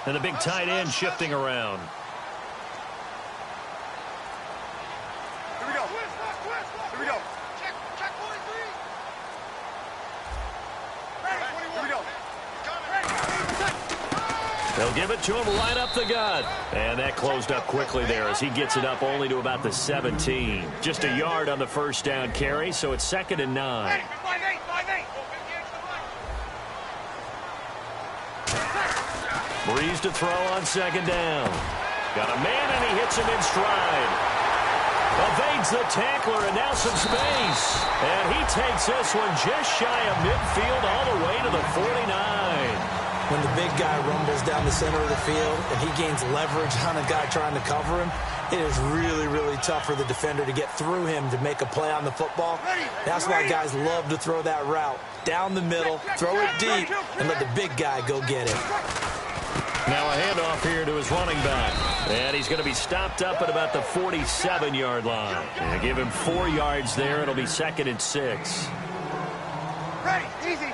And the big tight end shifting around. Here we go. Here we go. Check 43. Here we go. They'll give it to him right up the gut. And that closed up quickly there as he gets it up only to about the 17. Just a yard on the first down carry, so it's 2nd and 9. 5-8. Breeze to throw on 2nd down. Got a man, and he hits him in stride. Evades the tackler, and now some space. And he takes this one just shy of midfield all the way to the 49. When the big guy rumbles down the center of the field and he gains leverage on a guy trying to cover him, it is really, really tough for the defender to get through him to make a play on the football. That's why guys love to throw that route. Down the middle, throw it deep, and let the big guy go get it. Now a handoff here to his running back. And he's going to be stopped up at about the 47-yard line. And give him 4 yards there. It'll be 2nd and 6. Ready, easy.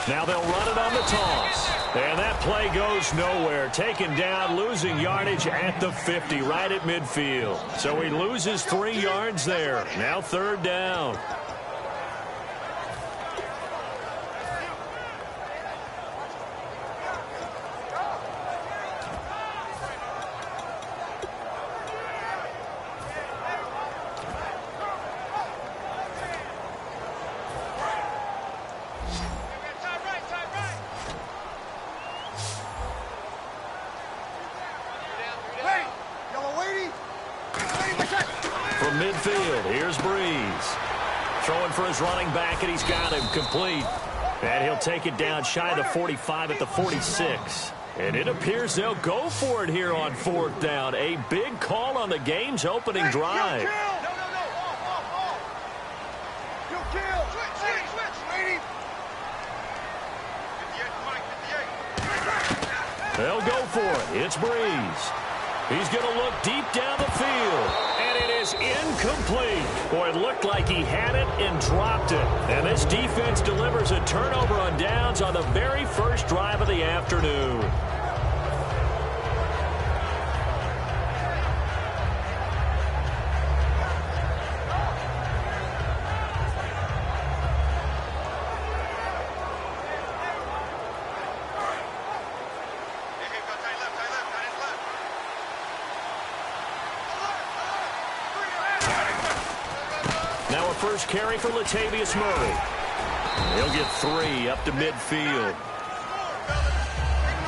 Now they'll run it on the toss. And that play goes nowhere. Taken down, losing yardage at the 50, right at midfield. So he loses 3 yards there. Now 3rd down. From midfield, here's Breeze. Throwing for his running back, and he's got him complete. And he'll take it down shy of the 45 at the 46. And it appears they'll go for it here on 4th down. A big call on the game's opening drive. They'll go for it. It's Breeze. He's going to look deep down the field. And it is incomplete. Boy, it looked like he had it and dropped it. And this defense delivers a turnover on downs on the very first drive of the afternoon. Now a first carry for Latavius Murray. He'll get 3 up to midfield.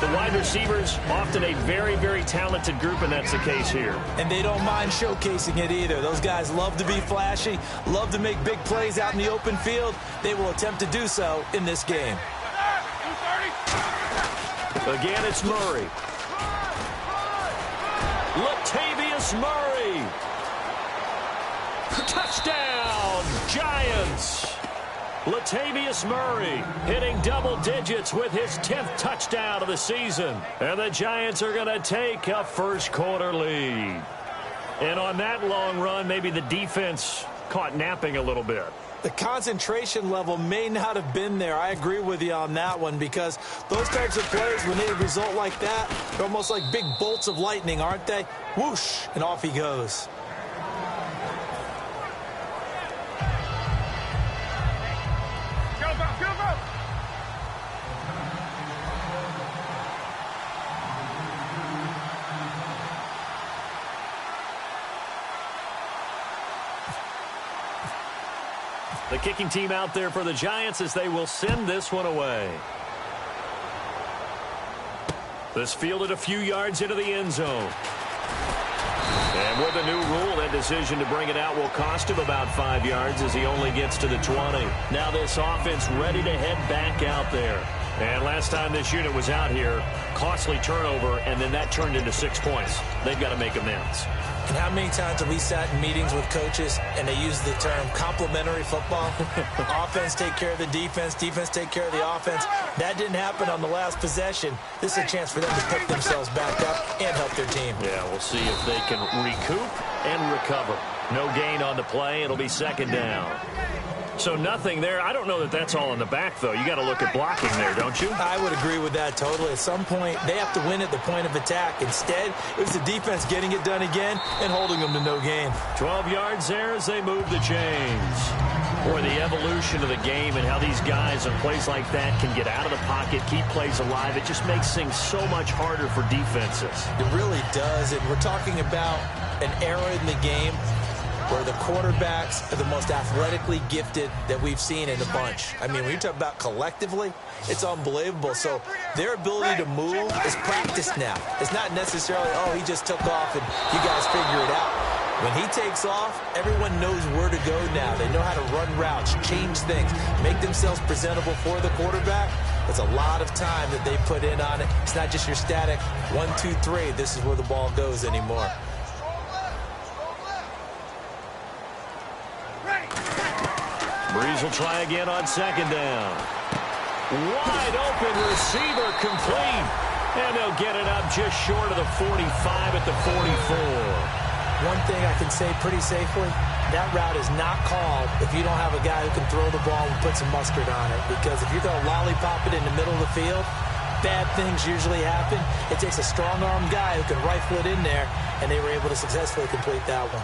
The wide receivers, often a very, very talented group, and that's the case here. And they don't mind showcasing it either. Those guys love to be flashy, love to make big plays out in the open field. They will attempt to do so in this game. Again, it's Murray. Latavius Murray. Touchdown, Giants. Latavius Murray hitting double digits with his 10th touchdown of the season. And the Giants are going to take a first quarter lead. And on that long run, maybe the defense caught napping a little bit. The concentration level may not have been there. I agree with you on that one, because those types of plays, when they result like that, they're almost like big bolts of lightning, aren't they? Whoosh, and off he goes. The kicking team out there for the Giants as they will send this one away. This fielded a few yards into the end zone. And with a new rule, that decision to bring it out will cost him about 5 yards as he only gets to the 20. Now this offense ready to head back out there. And last time this unit was out here, costly turnover, and then that turned into 6 points. They've got to make amends. And how many times have we sat in meetings with coaches and they use the term complementary football? Offense take care of the defense, defense take care of the offense. That didn't happen on the last possession. This is a chance for them to pick themselves back up and help their team. Yeah, we'll see if they can recoup and recover. No gain on the play. It'll be 2nd down. So nothing there. I don't know that that's all in the back, though. You got to look at blocking there, don't you? I would agree with that totally. At some point, they have to win at the point of attack. Instead, it was the defense getting it done again and holding them to no gain. 12 yards there as they move the chains. Boy, the evolution of the game and how these guys on plays like that can get out of the pocket, keep plays alive, it just makes things so much harder for defenses. It really does, and we're talking about an era in the game where the quarterbacks are the most athletically gifted that we've seen in a bunch. I mean, when you talk about collectively, it's unbelievable. So their ability to move is practiced now. It's not necessarily, oh, he just took off and you guys figure it out. When he takes off, everyone knows where to go now. They know how to run routes, change things, make themselves presentable for the quarterback. It's a lot of time that they put in on it. It's not just your static 1, 2, 3. This is where the ball goes anymore. Breeze will try again on second down. Wide open receiver complete. And they'll get it up just short of the 45 at the 44. One thing I can say pretty safely, that route is not called if you don't have a guy who can throw the ball and put some mustard on it. Because if you're going to lollipop it in the middle of the field, bad things usually happen. It takes a strong-armed guy who can rifle it in there, and they were able to successfully complete that one.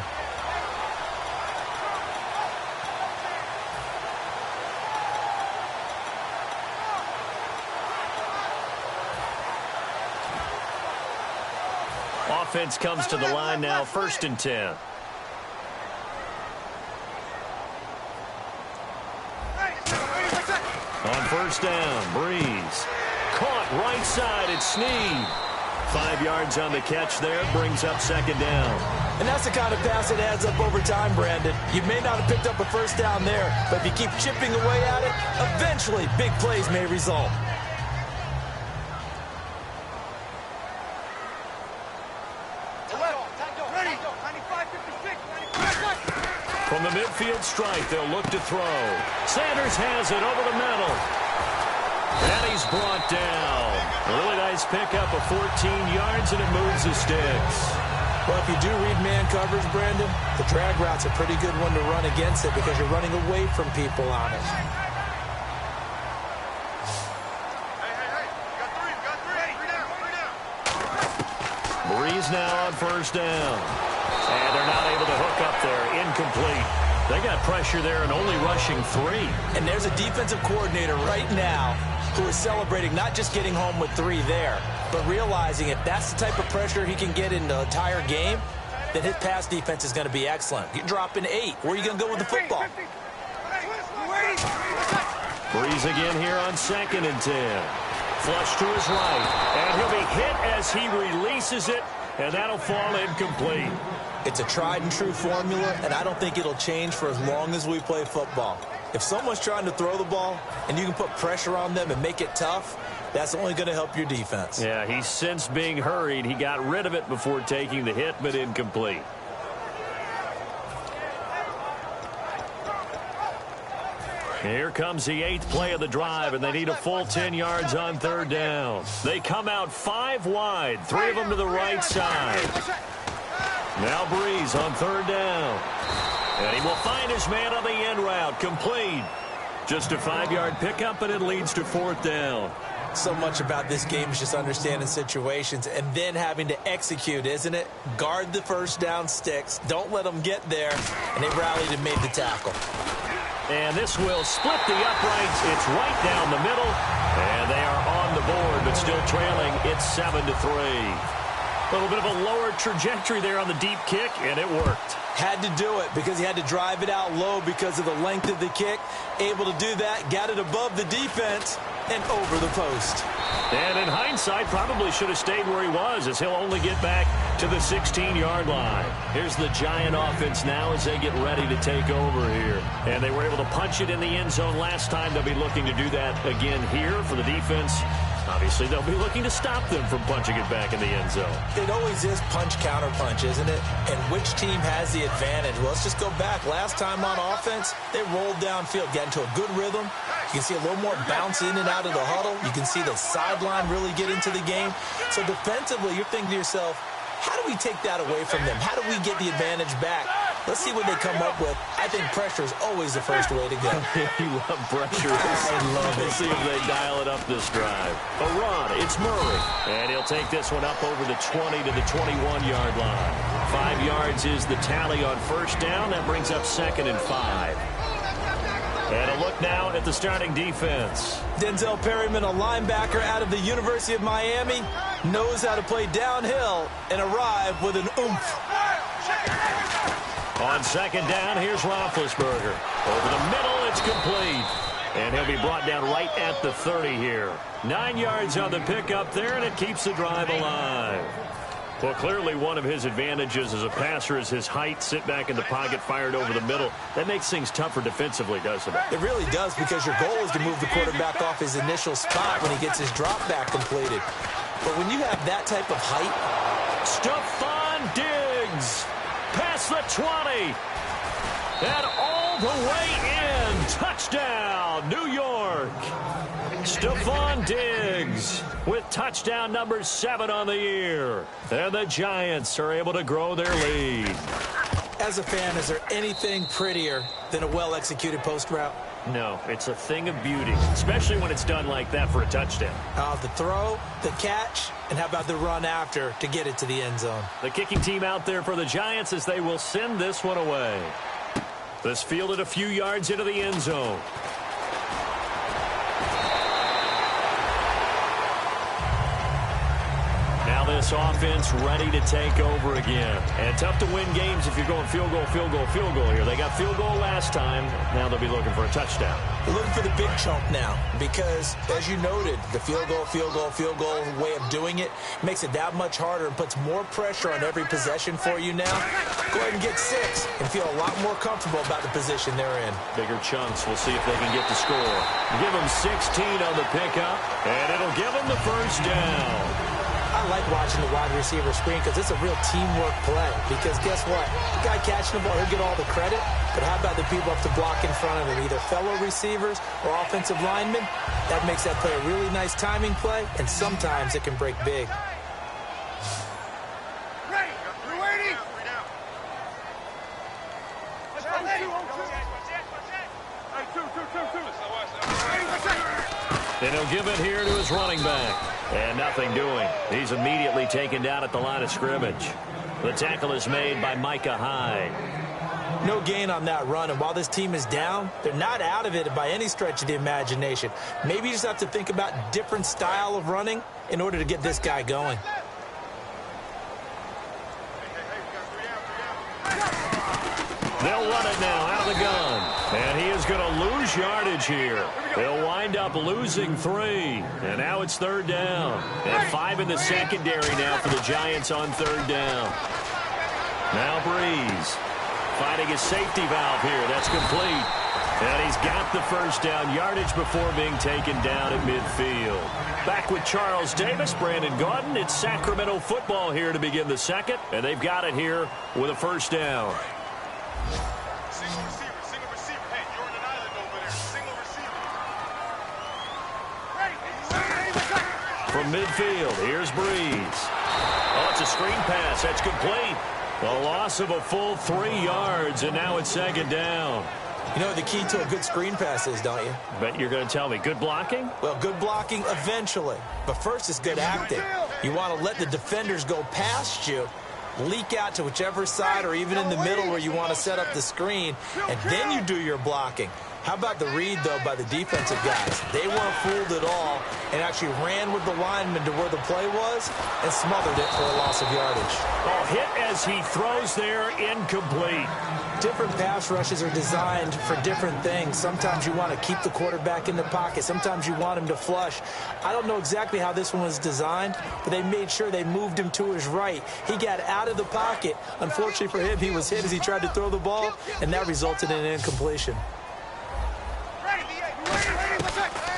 Offense comes to the line now, 1st and 10. On 1st down, Breeze. Caught right side, it's Snead. 5 yards on the catch there, brings up 2nd down. And that's the kind of pass that adds up over time, Brandon. You may not have picked up a 1st down there, but if you keep chipping away at it, eventually big plays may result. From the midfield strike, they'll look to throw. Sanders has it over the middle. And he's brought down. A really nice pickup of 14 yards, and it moves the sticks. Well, if you do read man coverage, Brandon, the drag route's a pretty good one to run against it because you're running away from people on it. Breeze now on 1st down. And they're not able to hook up there. Incomplete. They got pressure there and only rushing 3. And there's a defensive coordinator right now who is celebrating not just getting home with 3 there, but realizing if that's the type of pressure he can get in the entire game, then his pass defense is going to be excellent. You're dropping 8. Where are you going to go with the football? Breeze again here on 2nd and 10. Flush to his right. And he'll be hit as he releases it. And that'll fall incomplete. It's a tried-and-true formula, and I don't think it'll change for as long as we play football. If someone's trying to throw the ball and you can put pressure on them and make it tough, that's only going to help your defense. Yeah, he's since being hurried. He got rid of it before taking the hit, but incomplete. Here comes the 8th play of the drive, and they need a full 10 yards on 3rd down. They come out 5 wide, 3 of them to the right side. Now Breeze on 3rd down. And he will find his man on the end route, complete. Just a 5-yard pickup, and it leads to 4th down. So much about this game is just understanding situations and then having to execute, isn't it? Guard the 1st down sticks. Don't let them get there. And they rallied and made the tackle. And this will split the uprights. It's right down the middle. And they are on the board, but still trailing. It's 7-3. A little bit of a lower trajectory there on the deep kick, and it worked. Had to do it because he had to drive it out low because of the length of the kick. Able to do that, got it above the defense and over the post. And in hindsight, probably should have stayed where he was, as he'll only get back to the 16-yard line. Here's the Giant offense now as they get ready to take over here. And they were able to punch it in the end zone last time. They'll be looking to do that again here for the defense. Obviously, they'll be looking to stop them from punching it back in the end zone. It always is punch-counter-punch, isn't it? And which team has the advantage? Well, let's just go back. Last time on offense, they rolled downfield, got into a good rhythm. You can see a little more bounce in and out of the huddle. You can see the sideline really get into the game. So defensively, you're thinking to yourself, how do we take that away from them? How do we get the advantage back? Let's see what they come up with. I think pressure is always the first way to go. You love pressure. I love it. We'll see if they dial it up this drive. A run. It's Murray. And he'll take this one up over the 20 to the 21-yard line. 5 yards is the tally on first down. That brings up 2nd and 5. And a look now at the starting defense. Denzel Perryman, a linebacker out of the University of Miami, knows how to play downhill and arrive with an oomph. On 2nd down, here's Roethlisberger. Over the middle, it's complete. And he'll be brought down right at the 30 here. 9 yards on the pickup there, and it keeps the drive alive. Well, clearly one of his advantages as a passer is his height. Sit back in the pocket, fired over the middle. That makes things tougher defensively, doesn't it? It really does, because your goal is to move the quarterback off his initial spot when he gets his drop back completed. But when you have that type of height... Stephon Diggs! Past the 20. And all the way in. Touchdown, New York. Stephon Diggs with touchdown number 7 on the year. And the Giants are able to grow their lead. As a fan, is there anything prettier than a well-executed post route? No, it's a thing of beauty, especially when it's done like that for a touchdown. The throw, the catch, and how about the run after to get it to the end zone? The kicking team out there for the Giants as they will send this one away. This fielded a few yards into the end zone. Now this offense ready to take over again. And tough to win games if you're going field goal, field goal, field goal here. They got field goal last time. Now they'll be looking for a touchdown. They're looking for the big chunk now because, as you noted, the field goal way of doing it makes it that much harder and puts more pressure on every possession for you now. Go ahead and get 6 and feel a lot more comfortable about the position they're in. Bigger chunks. We'll see if they can get the score. Give them 16 on the pickup, and it'll give them the first down. I like watching the wide receiver screen because it's a real teamwork play. Because guess what? The guy catching the ball, he'll get all the credit. But how about the people up to block in front of him, either fellow receivers or offensive linemen? That makes that play a really nice timing play, and sometimes it can break big. And he'll give it here to his running back. And nothing doing. He's immediately taken down at the line of scrimmage. The tackle is made by Micah Hyde. No gain on that run, and while this team is down, they're not out of it by any stretch of the imagination. Maybe you just have to think about different style of running in order to get this guy going. They'll run it now out of the gun. And he is going to lose yardage here. They'll wind up losing 3. And now it's 3rd down. And 5 in the secondary now for the Giants on 3rd down. Now Breeze finding his safety valve here. That's complete. And he's got the first down yardage before being taken down at midfield. Back with Charles Davis, Brandon Gaudin. It's Sacramento football here to begin the second. And they've got it here with a first down. Single receiver. Hey, you're on an island over there. Single receiver. From midfield, here's Breeze. Oh, it's a screen pass. That's complete. A loss of a full 3 yards, and now it's 2nd down. You know what the key to a good screen pass is, don't you? Bet you're going to tell me. Good blocking? Well, good blocking eventually. But first is good acting. You want to let the defenders go past you, leak out to whichever side or even in the middle where you want to set up the screen, and then you do your blocking. How about the read, though, by the defensive guys? They weren't fooled at all and actually ran with the lineman to where the play was and smothered it for a loss of yardage. Oh, hit as he throws there, incomplete. Different pass rushes are designed for different things. Sometimes you want to keep the quarterback in the pocket. Sometimes you want him to flush. I don't know exactly how this one was designed, but they made sure they moved him to his right. He got out of the pocket. Unfortunately for him, he was hit as he tried to throw the ball, and that resulted in an incompletion.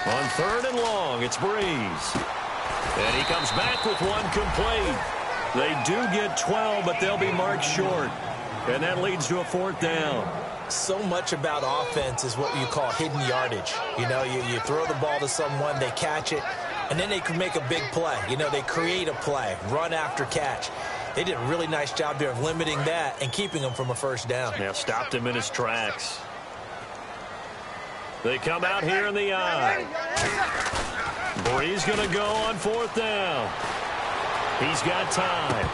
On 3rd and long, it's Breeze. And he comes back with one complete. They do get 12, but they'll be marked short. And that leads to a 4th down. So much about offense is what you call hidden yardage. You know, you throw the ball to someone, they catch it, and then they can make a big play. You know, they create a play, run after catch. They did a really nice job there of limiting that and keeping him from a first down. Yeah, stopped him in his tracks. They come out here in the eye. Bree's going to go on 4th down. He's got time.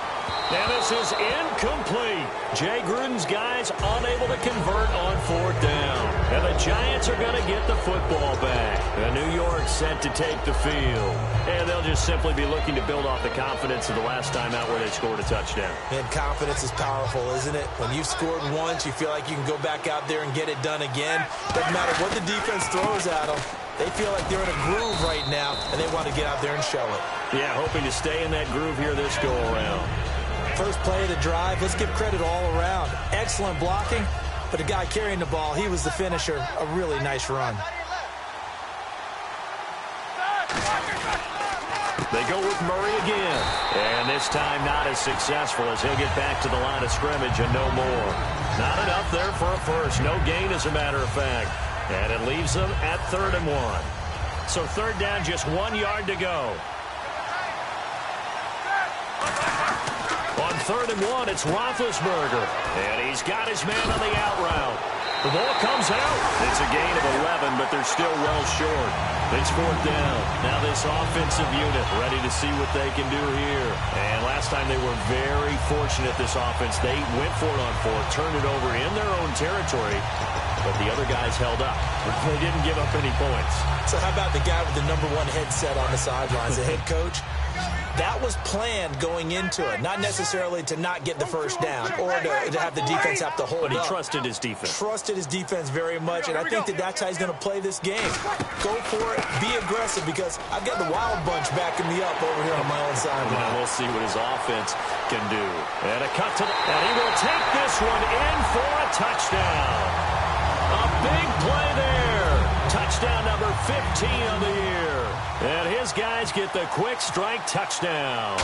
And this is incomplete. Jay Gruden's guys unable to convert on 4th down. And the Giants are going to get the football back. And New York set to take the field. And they'll just simply be looking to build off the confidence of the last time out where they scored a touchdown. And confidence is powerful, isn't it? When you've scored once, you feel like you can go back out there and get it done again. Doesn't matter what the defense throws at them. They feel like they're in a groove right now, and they want to get out there and show it. Yeah, hoping to stay in that groove here this go-around. First play of the drive, let's give credit all around. Excellent blocking, but the guy carrying the ball, he was the finisher. A really nice run. They go with Murray again. And this time not as successful as he'll get back to the line of scrimmage and no more. Not enough there for a first. No gain, as a matter of fact. And it leaves them at 3rd and 1. So 3rd down, just 1 yard to go. On 3rd and 1, it's Roethlisberger. And he's got his man on the out route. The ball comes out. It's a gain of 11, but they're still well short. It's 4th down. Now this offensive unit ready to see what they can do here. And last time they were very fortunate, this offense. They went for it on 4th, turned it over in their own territory, but the other guys held up. They didn't give up any points. So how about the guy with the #1 headset on the sidelines, the head coach? That was planned going into it, not necessarily to not get the first down or to have the defense have to hold up. But he trusted his defense. Trusted his defense very much, and I think that's how he's going to play this game. Go for it, be aggressive, because I've got the wild bunch backing me up over here on my own sideline. Well, we'll see what his offense can do. And a cut to the... And he will take this one in for a touchdown. A big play there. Touchdown number 15 of the year. And his guys get the quick strike touchdown.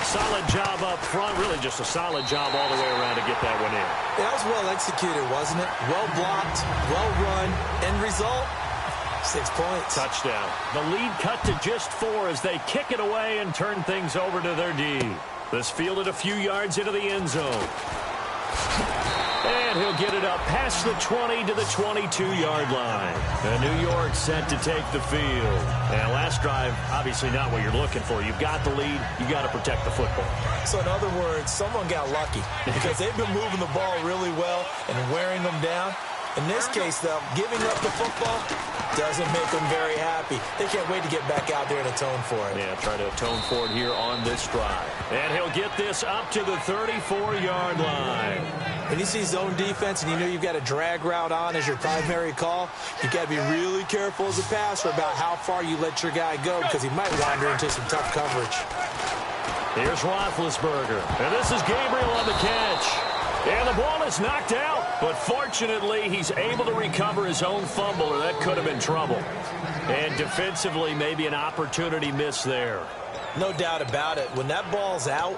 Solid job up front. Really just a solid job all the way around to get that one in. That was well executed, wasn't it? Well blocked, well run. End result, 6 points. Touchdown. The lead cut to just 4 as they kick it away and turn things over to their D. This fielded a few yards into the end zone. And he'll get it up past the 20 to the 22-yard line. And New York set to take the field. And last drive, obviously not what you're looking for. You've got the lead. You got to protect the football. So in other words, someone got lucky because they've been moving the ball really well and wearing them down. In this case, though, giving up the football doesn't make them very happy. They can't wait to get back out there and atone for it. Yeah, try to atone for it here on this drive. And he'll get this up to the 34-yard line. When you see zone defense and you know you've got a drag route on as your primary call, you've got to be really careful as a passer about how far you let your guy go because he might wander into some tough coverage. Here's Roethlisberger. And this is Gabriel on the catch. And the ball is knocked out, but fortunately he's able to recover his own fumble, or that could have been trouble. And defensively, maybe an opportunity missed there. No doubt about it. When that ball's out,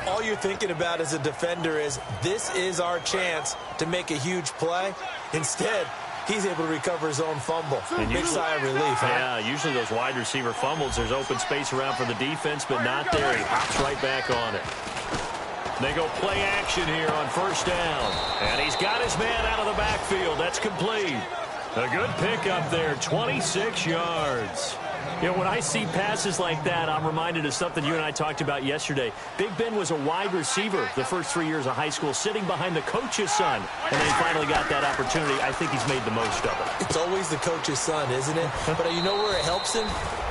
all you're thinking about as a defender is, this is our chance to make a huge play. Instead, he's able to recover his own fumble. Big sigh of relief, huh? Yeah, usually those wide receiver fumbles, there's open space around for the defense, but not there. He hops right back on it. They go play action here on 1st down. And he's got his man out of the backfield. That's complete. A good pickup there, 26 yards. You know, when I see passes like that, I'm reminded of something you and I talked about yesterday. Big Ben was a wide receiver the first 3 years of high school, sitting behind the coach's son. And then he finally got that opportunity. I think he's made the most of it. It's always the coach's son, isn't it? But you know where it helps him?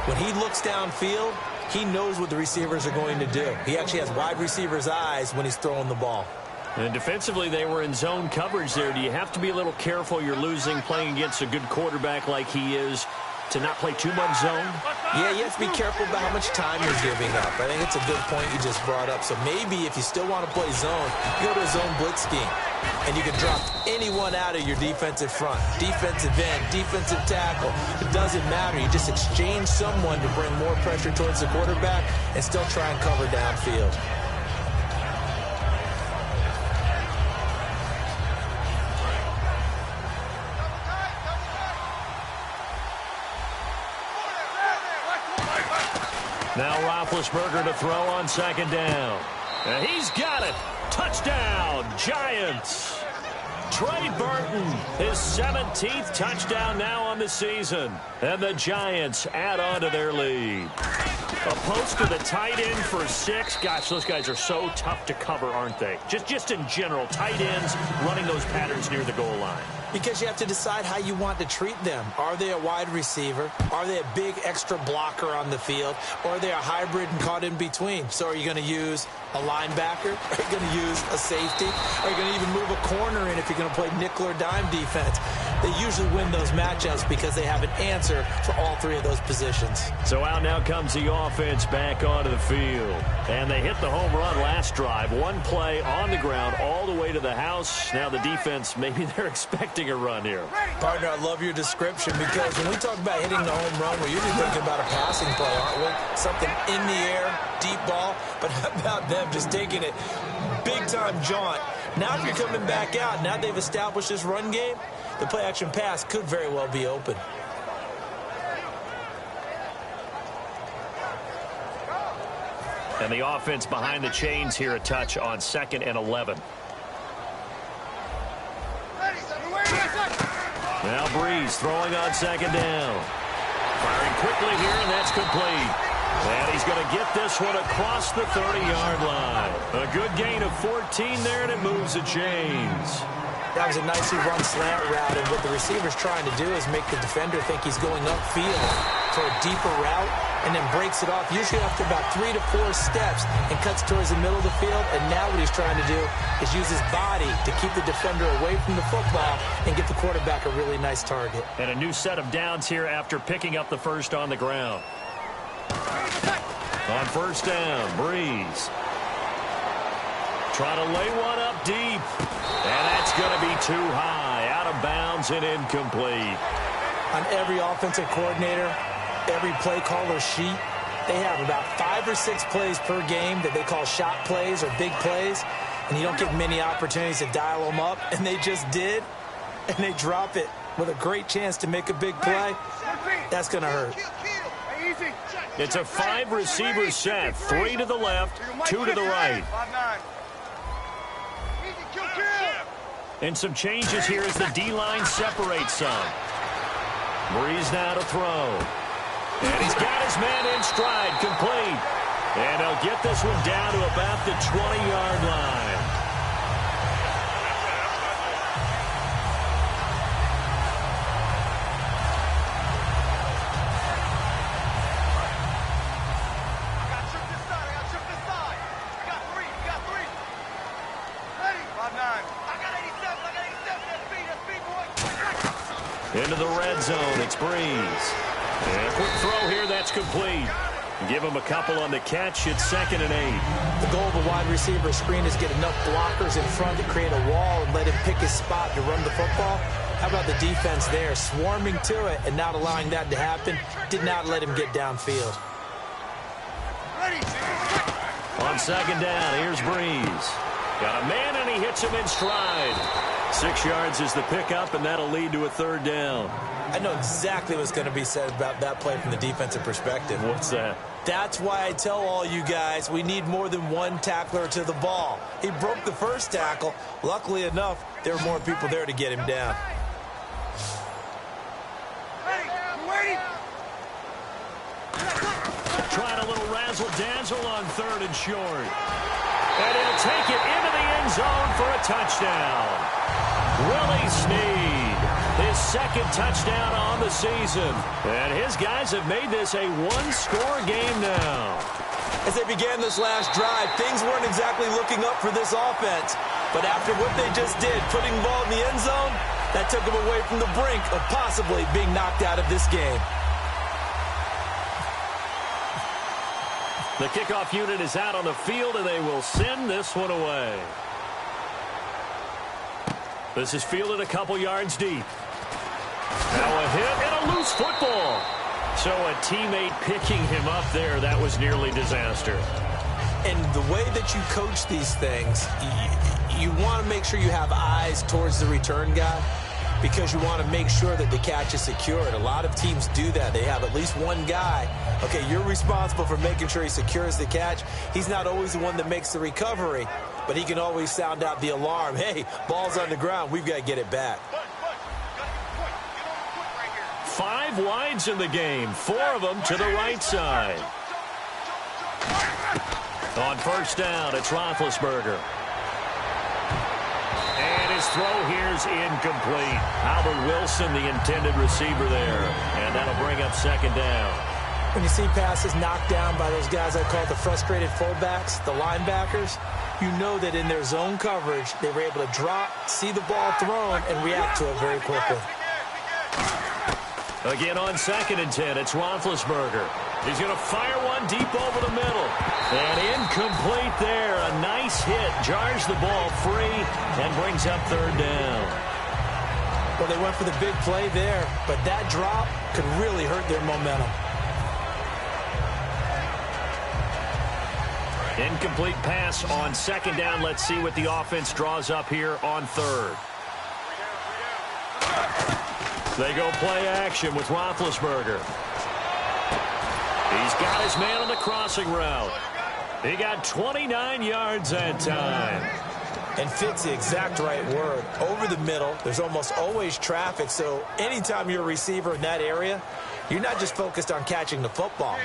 When he looks downfield, he knows what the receivers are going to do. He actually has wide receivers' eyes when he's throwing the ball. And defensively, they were in zone coverage there. Do you have to be a little careful? You're losing, playing against a good quarterback like he is, to not play too much zone? Yeah, you have to be careful about how much time you're giving up. I think it's a good point you just brought up. So maybe if you still want to play zone, you go to a zone blitz scheme. And you can drop anyone out of your defensive front. Defensive end, defensive tackle. It doesn't matter. You just exchange someone to bring more pressure towards the quarterback and still try and cover downfield. Now Roethlisberger to throw on 2nd down. And he's got it. Touchdown, Giants. Trey Burton, his 17th touchdown now on the season. And the Giants add on to their lead. A post to the tight end for 6. Gosh, those guys are so tough to cover, aren't they? Just in general, tight ends running those patterns near the goal line. Because you have to decide how you want to treat them. Are they a wide receiver? Are they a big extra blocker on the field? Or are they a hybrid and caught in between? So are you going to use a linebacker? Are you going to use a safety? Are you going to even move a corner in if you're going to play nickel or dime defense? They usually win those matchups because they have an answer for all 3 of those positions. So out now comes the offense back onto the field. And they hit the home run last drive. 1 play on the ground all the way to the house. Now the defense, maybe they're expecting a run here. Partner, I love your description because when we talk about hitting the home run, we're usually thinking about a passing play, aren't we? Something in the air, deep ball. But how about them just taking it big-time jaunt? Now if you're coming back out, now they've established this run game, the play-action pass could very well be open. And the offense behind the chains here a touch on 2nd and 11. Now Breeze throwing on 2nd down. Firing quickly here, and that's complete. And he's going to get this one across the 30-yard line. A good gain of 14 there, and it moves the chains. That was a nicely run slant route, and what the receiver's trying to do is make the defender think he's going upfield for a deeper route, and then breaks it off, usually after about 3 to 4 steps, and cuts towards the middle of the field. And now what he's trying to do is use his body to keep the defender away from the football and get the quarterback a really nice target. And a new set of downs here after picking up the first on the ground. On 1st down, Breeze. Trying to lay one up deep. And that's going to be too high. Out of bounds and incomplete. On every offensive coordinator, every play caller sheet, they have about 5 or 6 plays per game that they call shot plays or big plays. And you don't get many opportunities to dial them up. And they just did. And they drop it with a great chance to make a big play. That's going to hurt. It's a 5-receiver set. 3 to the left, 2 to the right. And some changes here as the D-line separates some. Breeze now to throw. And he's got his man in stride, complete. And he'll get this one down to about the 20-yard line. Into the red zone, it's Breeze. And a quick throw here, that's complete. Give him a couple on the catch, it's 2nd and 8. The goal of a wide receiver screen is get enough blockers in front to create a wall and let him pick his spot to run the football. How about the defense there, swarming to it and not allowing that to happen? Did not let him get downfield. On 2nd down, here's Breeze. Got a man and he hits him in stride. 6 yards is the pickup, and that'll lead to a 3rd down. I know exactly what's going to be said about that play from the defensive perspective. What's that? That's why I tell all you guys we need more than one tackler to the ball. He broke the first tackle. Luckily enough, there were more people there to get him down. Trying a little razzle-dazzle on 3rd and short. And he'll take it into the end zone for a touchdown. Willie Snead, his 2nd touchdown on the season. And his guys have made this a 1-score game now. As they began this last drive, things weren't exactly looking up for this offense. But after what they just did, putting the ball in the end zone, that took them away from the brink of possibly being knocked out of this game. The kickoff unit is out on the field, and they will send this one away. This is fielded a couple yards deep. Now a hit and a loose football. So a teammate picking him up there, that was nearly disaster. And the way that you coach these things, you want to make sure you have eyes towards the return guy. because you want to make sure that the catch is secured. A lot of teams do that. They have at least one guy. Okay, you're responsible for making sure he secures the catch. He's not always the one that makes the recovery, but he can always sound out the alarm. Hey, ball's on the ground. We've got to get it back. 5 wides in the game, 4 of them to the right side. On first down, it's Roethlisberger. And his throw here's incomplete. Albert Wilson, the intended receiver there. And that'll bring up second down. When you see passes knocked down by those guys I call the frustrated fullbacks, the linebackers, you know that in their zone coverage, they were able to drop, see the ball thrown, and react to it very quickly. Again on 2nd and 10, it's Roethlisberger. He's going to fire one deep over the middle. And incomplete there. A nice hit. Jars the ball free and brings up 3rd down. Well, they went for the big play there, but that drop could really hurt their momentum. Incomplete pass on 2nd down. Let's see what the offense draws up here on 3rd. They go play action with Roethlisberger. He's got his man on the crossing route. He got 29 yards that time. And fits the exact right word. Over the middle, there's almost always traffic, so anytime you're a receiver in that area, you're not just focused on catching the football.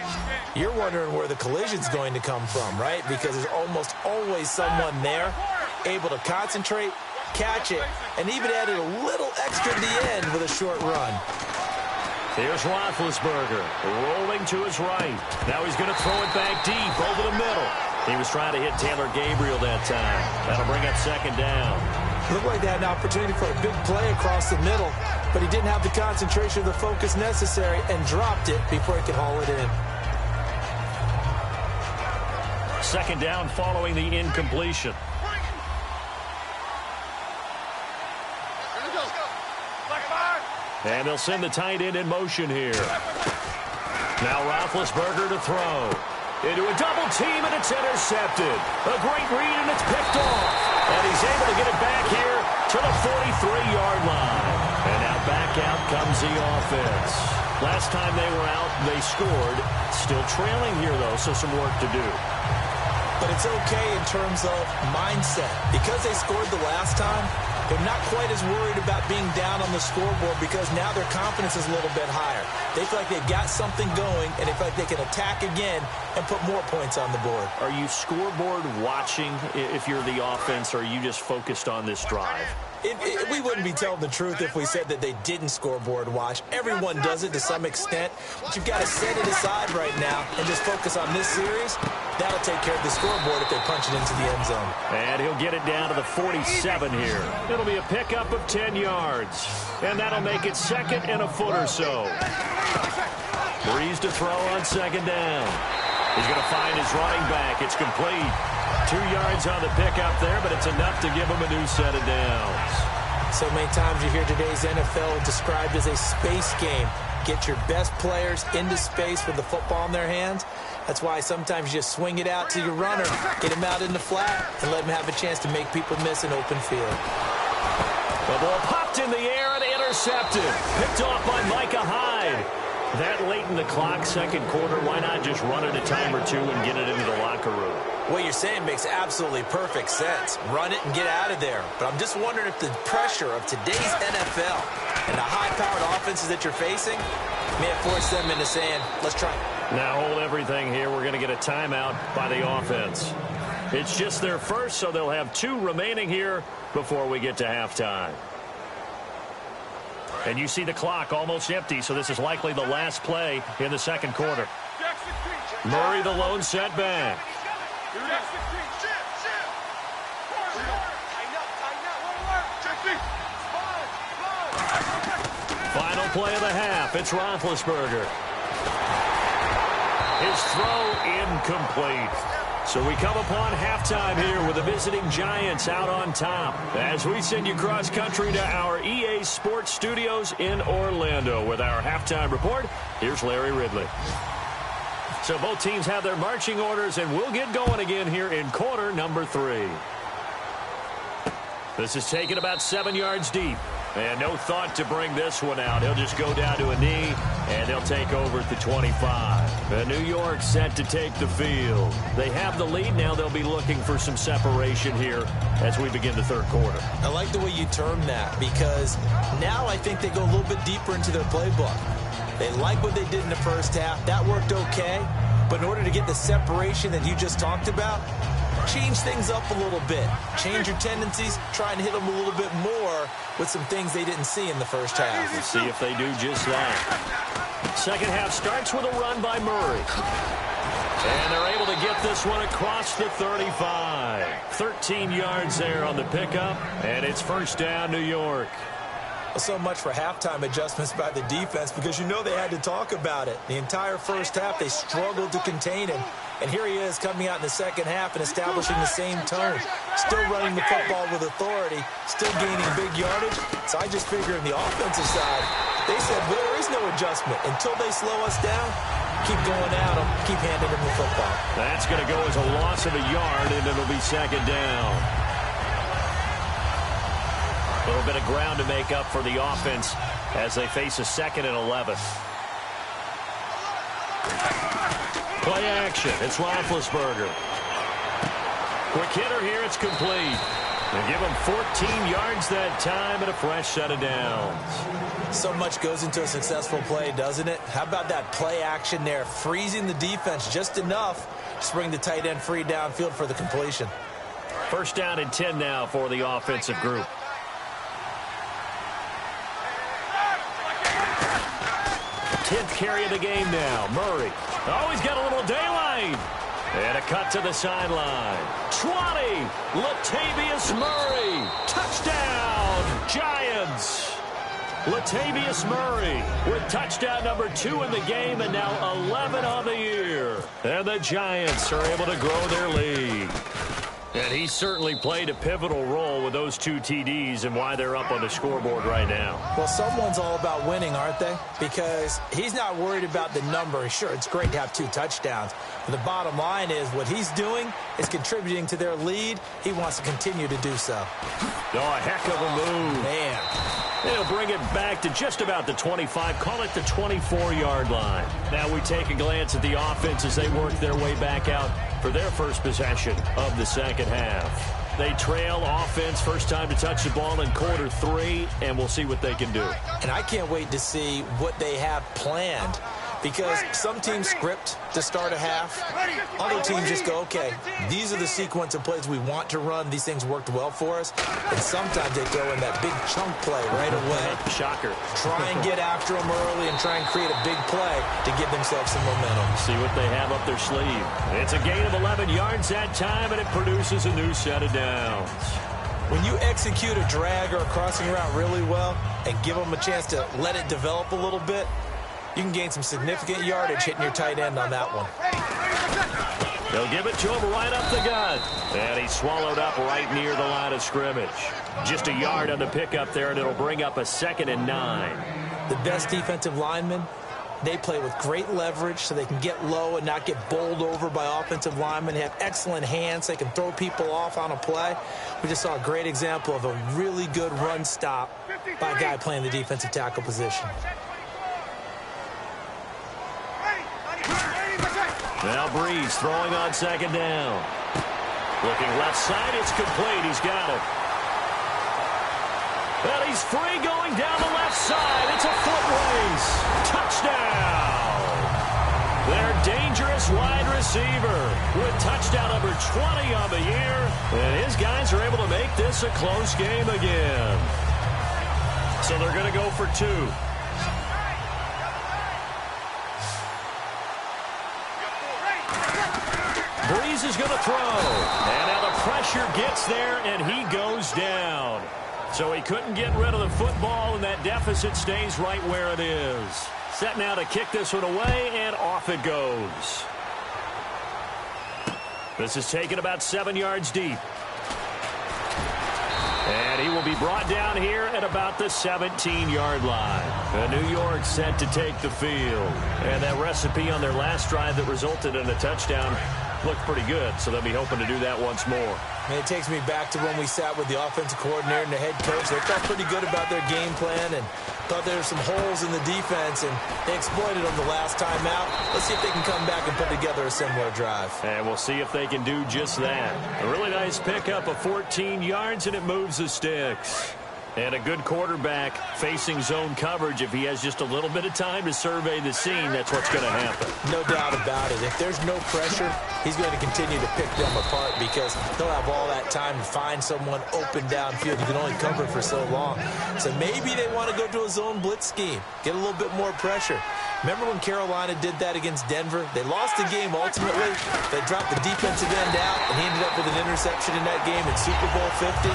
You're wondering where the collision's going to come from, right? Because there's almost always someone there able to concentrate, catch it, and even added a little extra at the end with a short run. Here's Roethlisberger rolling to his right. Now he's going to throw it back deep over the middle. He was trying to hit Taylor Gabriel that time. That'll bring up 2nd down. Looked like they had an opportunity for a big play across the middle, but he didn't have the concentration or the focus necessary and dropped it before he could haul it in. 2nd down following the incompletion. And they'll send the tight end in motion here. Now Roethlisberger to throw. Into a double team, and it's intercepted. A great read, and it's picked off. And he's able to get it back here to the 43-yard line. And now back out comes the offense. Last time they were out, they scored. Still trailing here, though, so some work to do. But it's okay in terms of mindset. Because they scored the last time, they're not quite as worried about being down on the scoreboard because now their confidence is a little bit higher. They feel like they've got something going, and they feel like they can attack again and put more points on the board. Are you scoreboard watching if you're the offense, or are you just focused on this drive? We wouldn't be telling the truth if we said that they didn't scoreboard watch. Everyone does it to some extent, but you've got to set it aside right now and just focus on this series. That'll take care of the scoreboard if they punch it into the end zone. And he'll get it down to the 47 here. It'll be a pickup of 10 yards. And that'll make it 2nd and a foot or so. Breeze to throw on 2nd down. He's going to find his running back. It's complete. 2 yards on the pickup there, but it's enough to give him a new set of downs. So many times you hear today's NFL described as a space game. Get your best players into space with the football in their hands. That's why sometimes you just swing it out to your runner, get him out in the flat, and let him have a chance to make people miss an open field. The ball popped in the air and intercepted. Picked off by Micah Hyde. That late in the clock, 2nd quarter, why not just run it a time or two and get it into the locker room? What you're saying makes absolutely perfect sense. Run it and get out of there. But I'm just wondering if the pressure of today's NFL and the high-powered offenses that you're facing may have forced them into saying, let's try it. Now hold everything here. We're going to get a timeout by the offense. It's just their first, so they'll have 2 remaining here before we get to halftime. And you see the clock almost empty, so this is likely the last play in the 2nd quarter. Murray the lone setback. Final play of the half. It's Roethlisberger. His throw incomplete. So we come upon halftime here with the visiting Giants out on top as we send you cross-country to our EA Sports Studios in Orlando with our halftime report. Here's Larry Ridley. So both teams have their marching orders, and we'll get going again here in quarter number 3. This is taken about 7 yards deep. And no thought to bring this one out. He'll just go down to a knee, and they'll take over at the 25. And New York set to take the field. They have the lead now. They'll be looking for some separation here as we begin the third quarter. I like the way you term that, because now I think they go a little bit deeper into their playbook. They like what they did in the first half. That worked okay. But in order to get the separation that you just talked about, change things up a little bit. Change your tendencies. Try and hit them a little bit more with some things they didn't see in the first half. We'll see if they do just that. Second half starts with a run by Murray. And they're able to get this one across the 35. 13 yards there on the pickup. And it's first down, New York. So much for halftime adjustments by the defense, because you know they had to talk about it. The entire first half, they struggled to contain him. And here he is coming out in the second half and establishing the same tone. Still running the football with authority, still gaining big yardage. So I just figure on the offensive side, they said, well, there is no adjustment. Until they slow us down, keep going at them, keep handing them the football. That's going to go as a loss of a yard, and it'll be second down. A little bit of ground to make up for the offense as they face a 2nd and 11. Play action. It's Roethlisberger. Quick hitter here. It's complete. They give him 14 yards that time and a fresh set of downs. So much goes into a successful play, doesn't it? How about that play action there? Freezing the defense just enough to bring the tight end free downfield for the completion. First down and 10 now for the offensive group. 10th carry of the game now. Murray. Oh, he's got a little daylight. And a cut to the sideline. 20. Latavius Murray. Touchdown, Giants. Latavius Murray with touchdown number 2 in the game, and now 11 on the year. And the Giants are able to grow their lead. And he certainly played a pivotal role with those 2 TDs and why they're up on the scoreboard right now. Well, someone's all about winning, aren't they? Because he's not worried about the number. Sure, it's great to have 2 touchdowns. But the bottom line is what he's doing is contributing to their lead. He wants to continue to do so. Oh, a heck of a move. Man. They'll bring it back to just about the 25. Call it the 24-yard line. Now we take a glance at the offense as they work their way back out for their first possession of the second half. They trail offense, first time to touch the ball in quarter 3, and we'll see what they can do. And I can't wait to see what they have planned, because some teams script to start a half. Other teams just go, okay, these are the sequence of plays we want to run. These things worked well for us. And sometimes they throw in that big chunk play right away. Shocker. Try and get after them early and try and create a big play to give themselves some momentum. See what they have up their sleeve. It's a gain of 11 yards that time, and it produces a new set of downs. When you execute a drag or a crossing route really well and give them a chance to let it develop a little bit, you can gain some significant yardage hitting your tight end on that one. They'll give it to him right up the gut. And he's swallowed up right near the line of scrimmage. Just a yard on the pickup there, and it'll bring up a 2nd and 9. The best defensive linemen, they play with great leverage so they can get low and not get bowled over by offensive linemen. They have excellent hands. They can throw people off on a play. We just saw a great example of a really good run stop by a guy playing the defensive tackle position. Now Breeze throwing on second down. Looking left side, it's complete. He's got it. And he's free going down the left side. It's a foot race. Touchdown. Their dangerous wide receiver with touchdown number 20 on the year. And his guys are able to make this a close game again. So they're going to go for 2. Breeze is going to throw. And now the pressure gets there, and he goes down. So he couldn't get rid of the football, and that deficit stays right where it is. Set now to kick this one away, and off it goes. This is taken about 7 yards deep. And he will be brought down here at about the 17-yard line. And New York set to take the field. And that recipe on their last drive that resulted in a touchdown looked pretty good, so they'll be hoping to do that once more. And it takes me back to when we sat with the offensive coordinator and the head coach. They felt pretty good about their game plan and thought there were some holes in the defense, and they exploited them the last time out. Let's see if they can come back and put together a similar drive. And we'll see if they can do just that. A really nice pickup of 14 yards, and it moves the sticks. And a good quarterback facing zone coverage. If he has just a little bit of time to survey the scene, that's what's going to happen. No doubt about it. If there's no pressure, he's going to continue to pick them apart because he'll have all that time to find someone open downfield. You can only cover for so long. So maybe they want to go to a zone blitz scheme, get a little bit more pressure. Remember when Carolina did that against Denver? They lost the game ultimately. They dropped the defensive end out, and he ended up with an interception in that game in Super Bowl 50.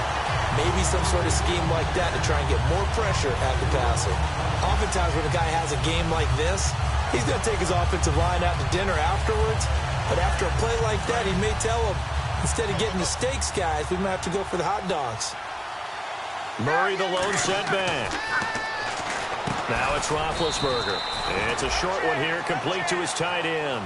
Maybe some sort of scheme like that to try and get more pressure at the passer. Oftentimes when a guy has a game like this, he's going to take his offensive line out to dinner afterwards. But after a play like that, he may tell him, instead of getting the steaks, guys, we might have to go for the hot dogs. Murray the lone setback. Now it's Roethlisberger. It's a short one here, complete to his tight end.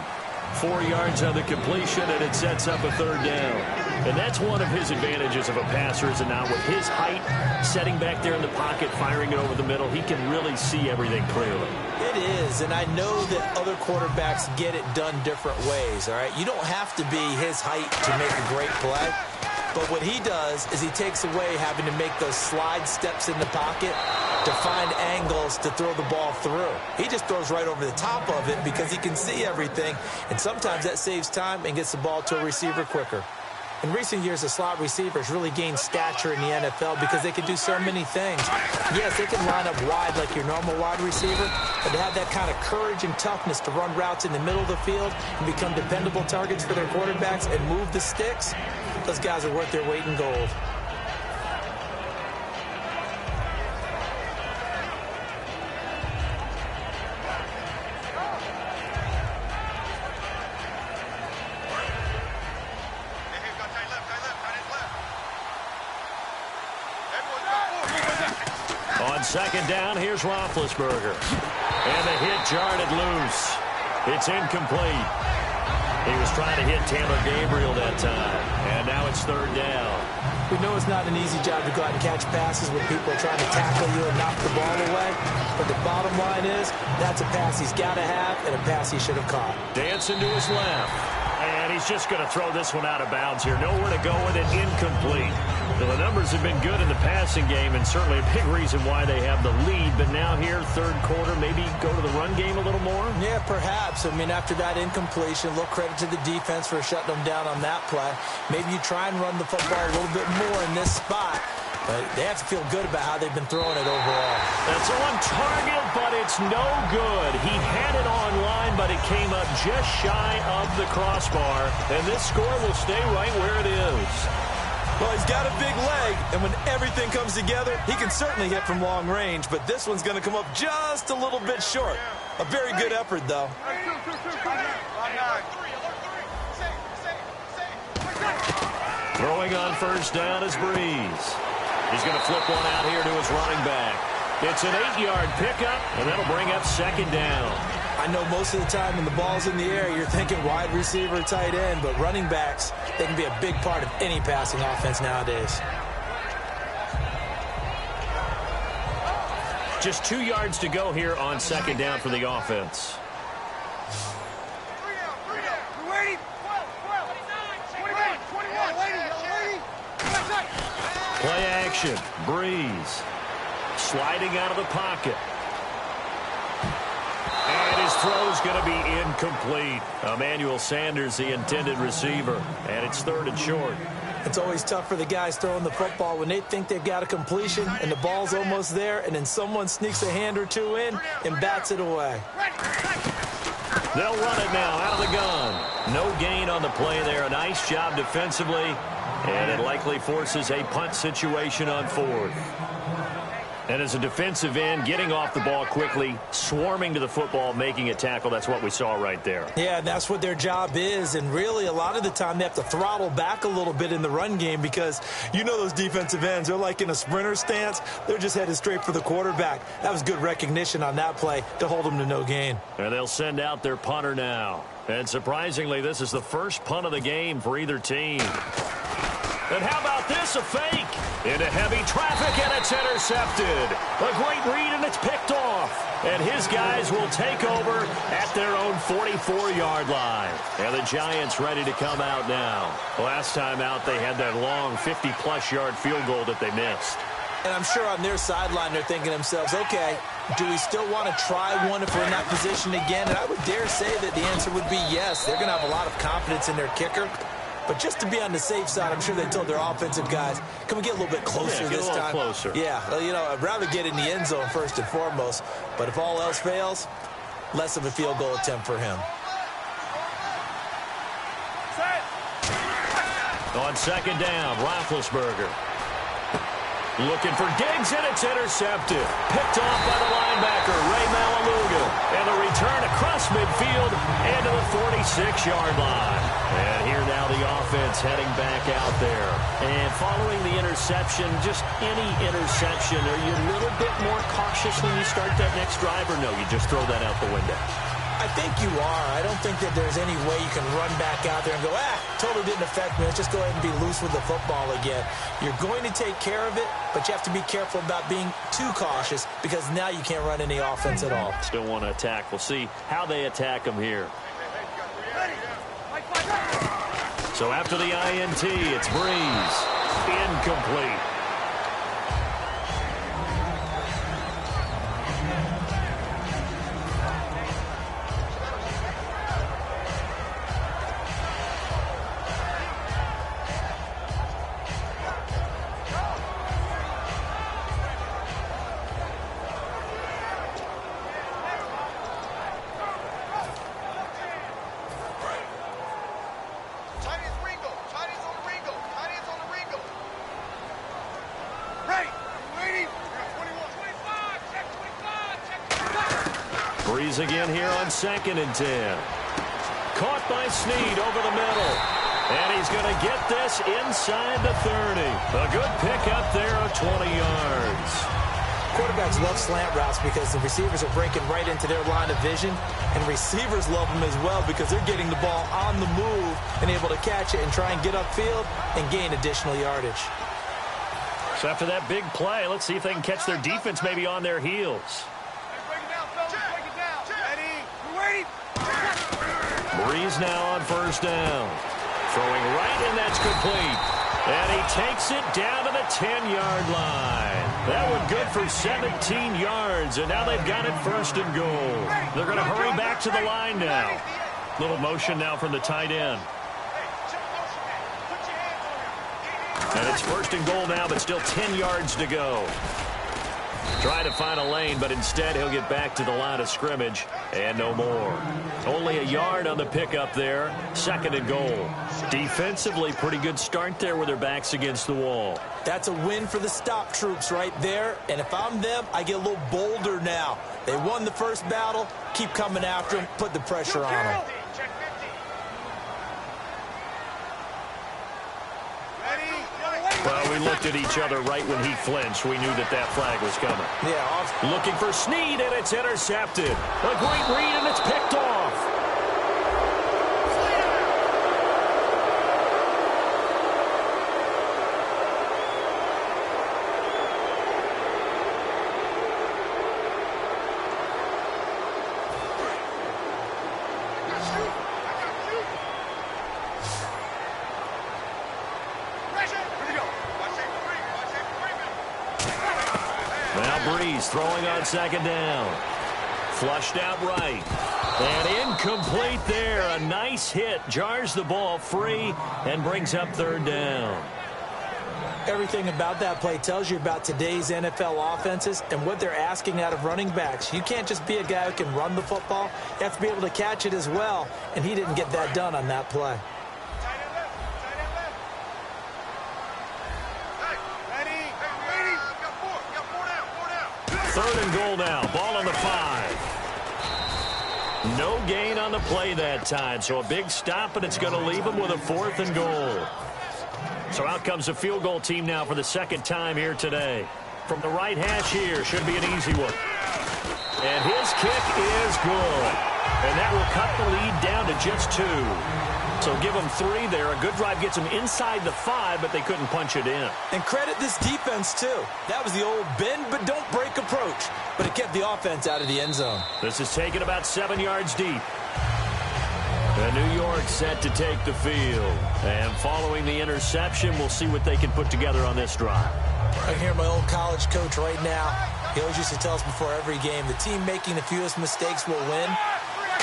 4 yards on the completion, and it sets up a third down. And that's one of his advantages of a passer, is it not? With his height, setting back there in the pocket, firing it over the middle, he can really see everything clearly. It is, and I know that other quarterbacks get it done different ways, all right? You don't have to be his height to make a great play. But what he does is he takes away having to make those slide steps in the pocket to find angles to throw the ball through. He just throws right over the top of it because he can see everything, and sometimes that saves time and gets the ball to a receiver quicker. In recent years, the slot receivers really gained stature in the NFL because they can do so many things. Yes, they can line up wide like your normal wide receiver, but to have that kind of courage and toughness to run routes in the middle of the field and become dependable targets for their quarterbacks and move the sticks, those guys are worth their weight in gold. On second down, here's Roethlisberger. And the hit jarred it loose. It's incomplete. He was trying to hit Taylor Gabriel that time. And now it's third down. We know it's not an easy job to go out and catch passes when people are trying to tackle you and knock the ball away. But the bottom line is, that's a pass he's got to have and a pass he should have caught. Dancing to his left. And he's just going to throw this one out of bounds here. Nowhere to go with it. Incomplete. Well, the numbers have been good in the passing game, and certainly a big reason why they have the lead. But now here, third quarter, maybe go to the run game a little more? Yeah, perhaps. I mean, after that incompletion, a little credit to the defense for shutting them down on that play. Maybe you try and run the football a little bit more in this spot. But they have to feel good about how they've been throwing it overall. That's on target, but it's no good. He had it on line, but it came up just shy of the crossbar. And this score will stay right where it is. Well, he's got a big leg, and when everything comes together, he can certainly hit from long range, but this one's going to come up just a little bit short. A very good effort, though. Throwing on first down is Breeze. He's going to flip one out here to his running back. It's an 8-yard pickup, and that'll bring up second down. I know most of the time when the ball's in the air, you're thinking wide receiver, tight end, but running backs, they can be a big part of any passing offense nowadays. Just 2 yards to go here on second down for the offense. Play action. Breeze. Sliding out of the pocket. And his throw's going to be incomplete. Emmanuel Sanders, the intended receiver. And it's third and short. It's always tough for the guys throwing the football when they think they've got a completion and the ball's almost there, and then someone sneaks a hand or two in and bats it away. They'll run it now out of the gun. No gain on the play there. A nice job defensively, and it likely forces a punt situation on fourth. And as a defensive end, getting off the ball quickly, swarming to the football, making a tackle, that's what we saw right there. Yeah, and that's what their job is. And really, a lot of the time, they have to throttle back a little bit in the run game because you know those defensive ends, they're like in a sprinter stance. They're just headed straight for the quarterback. That was good recognition on that play to hold them to no gain. And they'll send out their punter now. And surprisingly, this is the first punt of the game for either team. And how about this, a fake? Into heavy traffic, and it's intercepted. A great read, and it's picked off. And his guys will take over at their own 44-yard line. And the Giants ready to come out now. Last time out, they had that long 50-plus yard field goal that they missed. And I'm sure on their sideline they're thinking to themselves, okay, do we still want to try one if we're in that position again? And I would dare say that the answer would be yes. They're going to have a lot of confidence in their kicker. But just to be on the safe side, I'm sure they told their offensive guys, can we get a little bit closer this time? Closer. Yeah, you know, I'd rather get in the end zone first and foremost. But if all else fails, less of a field goal attempt for him. On second down, Roethlisberger. Looking for Diggs, and it's intercepted. Picked off by the linebacker, Ray Malaluga. And the return across midfield and to the 46-yard line. And here now the offense heading back out there. And following the interception, just any interception, are you a little bit more cautious when you start that next drive, or no, you just throw that out the window? I think you are. I don't think that there's any way you can run back out there and go, totally didn't affect me. Let's just go ahead and be loose with the football again. You're going to take care of it, but you have to be careful about being too cautious because now you can't run any offense at all. Still want to attack. We'll see how they attack them here. So after the INT, it's Breeze. Incomplete. Breeze again here on 2nd and 10. Caught by Snead over the middle. And he's going to get this inside the 30. A good pickup there of 20 yards. Quarterbacks love slant routes because the receivers are breaking right into their line of vision. And receivers love them as well because they're getting the ball on the move and able to catch it and try and get upfield and gain additional yardage. So after that big play, let's see if they can catch their defense maybe on their heels. Breeze now on 1st down. Throwing right, and that's complete. And he takes it down to the 10-yard line. That one good for 17 yards, and now they've got it 1st and goal. They're going to hurry back to the line now. Little motion now from the tight end. And it's 1st and goal now, but still 10 yards to go. Trying to find a lane, but instead he'll get back to the line of scrimmage and no more. Only a yard on the pickup there. 2nd and goal. Defensively, pretty good start there with their backs against the wall. That's a win for the stop troops right there. And if I'm them, I get a little bolder now. They won the first battle. Keep coming after them. Put the pressure on them. Well, we looked at each other right when he flinched. We knew that that flag was coming. Yeah. Looking for Snead, and it's intercepted. A great read, and it's picked off. Breeze throwing on 2nd down. Flushed out right. And incomplete there. A nice hit. Jars the ball free and brings up 3rd down. Everything about that play tells you about today's NFL offenses and what they're asking out of running backs. You can't just be a guy who can run the football. You have to be able to catch it as well. And he didn't get that done on that play. 3rd and goal now. Ball on the 5. No gain on the play that time. So a big stop, and it's going to leave them with a 4th and goal. So out comes the field goal team now for the 2nd time here today. From the right hash here, should be an easy one. And his kick is good. And that will cut the lead down to just 2. So give them 3 there. A good drive gets them inside the 5, but they couldn't punch it in. And credit this defense, too. That was the old bend but don't break approach. But it kept the offense out of the end zone. This is taken about 7 yards deep. And New York set to take the field. And following the interception, we'll see what they can put together on this drive. I hear my old college coach right now. He always used to tell us before every game, the team making the fewest mistakes will win.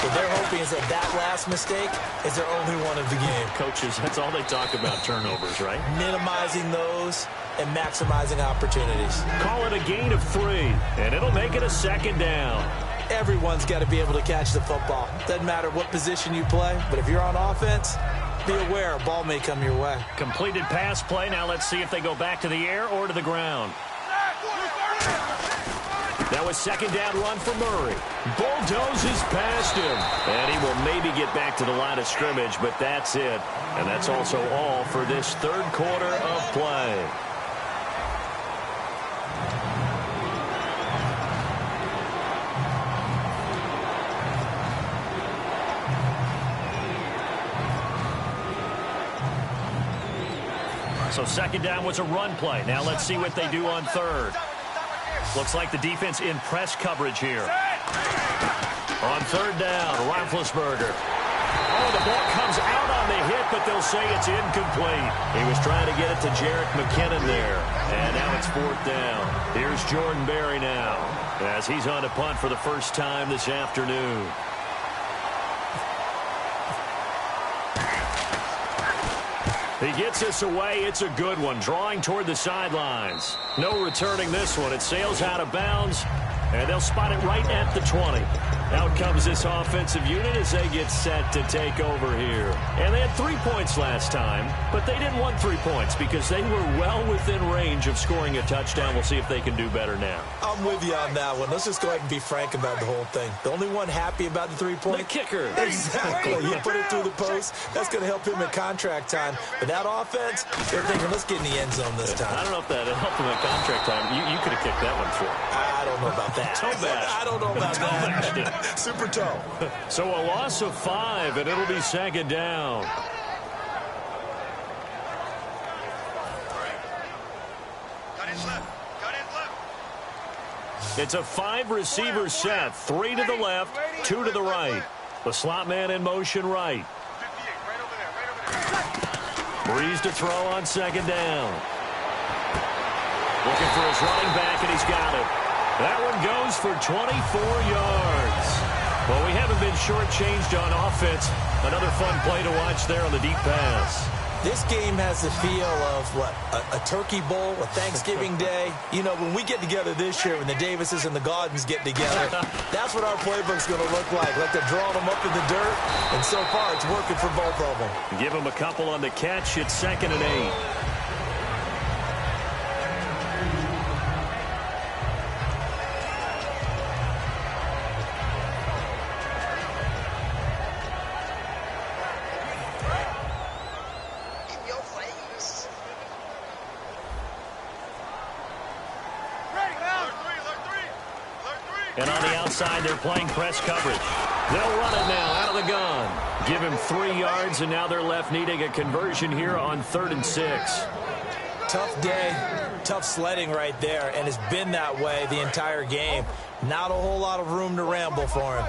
What they're hoping is that last mistake is their only one of the game. Coaches, that's all they talk about, turnovers, right? Minimizing those and maximizing opportunities. Call it a gain of 3, and it'll make it a 2nd down. Everyone's got to be able to catch the football. Doesn't matter what position you play, but if you're on offense, be aware a ball may come your way. Completed pass play. Now let's see if they go back to the air or to the ground. That was 2nd down run for Murray. Bulldozes past him. And he will maybe get back to the line of scrimmage, but that's it. And that's also all for this 3rd quarter of play. So 2nd down was a run play. Now let's see what they do on 3rd. Looks like the defense in press coverage here. On 3rd down, Roethlisberger. Oh, the ball comes out on the hit, but they'll say it's incomplete. He was trying to get it to Jerick McKinnon there. And now it's 4th down. Here's Jordan Berry now, as he's on to punt for the first time this afternoon. He gets us away. It's a good one. Drawing toward the sidelines. No returning this one. It sails out of bounds, and they'll spot it right at the 20. Out comes this offensive unit as they get set to take over here. And they had 3 points last time, but they didn't want 3 points because they were well within range of scoring a touchdown. We'll see if they can do better now. I'm with you on that one. Let's just go ahead and be frank about the whole thing. The only one happy about the 3-point? The kicker. Exactly. He put it through the post. That's going to help him in contract time. But that offense, they're thinking, let's get in the end zone this time. I don't know if that helped him in contract time. You could have kicked that one through. I don't know about that. Toe bash. I don't know about that. Super toe. So a loss of 5, and it'll be 2nd down. It's a 5-receiver set. 3 to the left, 2 to the right. The slot man in motion right. Breeze to throw on 2nd down. Looking for his running back, and he's got it. That one goes for 24 yards. Well, we haven't been shortchanged on offense. Another fun play to watch there on the deep pass. This game has the feel of, what, a turkey bowl, a Thanksgiving day. You know, when we get together this year, when the Davises and the Gaudens get together, that's what our playbook's going to look like. Like they're drawing them up in the dirt, and so far it's working for both of them. Give them a couple on the catch. It's 2nd and 8. And on the outside, they're playing press coverage. They'll run it now out of the gun. Give him 3 yards, and now they're left needing a conversion here on 3rd and 6. Tough day, tough sledding right there, and it's been that way the entire game. Not a whole lot of room to ramble for him.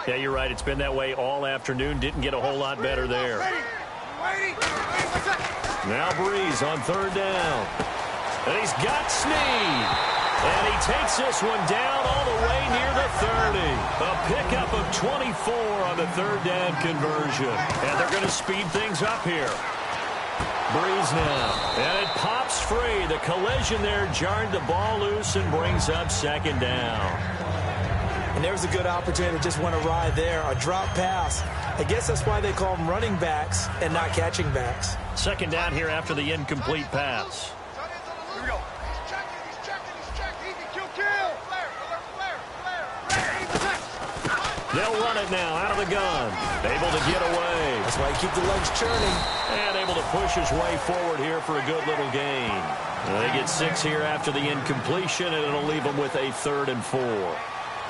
Yeah, you're right. It's been that way all afternoon. Didn't get a whole lot better there. Now Breeze on 3rd down. And he's got Snead. And he takes this one down all the way near the 30. A pickup of 24 on the 3rd down conversion. And they're going to speed things up here. Breeze now. And it pops free. The collision there jarred the ball loose and brings up 2nd down. And there's a good opportunity that just went awry there. A drop pass. I guess that's why they call them running backs and not catching backs. 2nd down here after the incomplete pass. Here we go. They'll run it now out of the gun. Able to get away. That's why you keep the legs churning. And able to push his way forward here for a good little gain. They get 6 here after the incompletion, and it'll leave them with a 3rd and 4.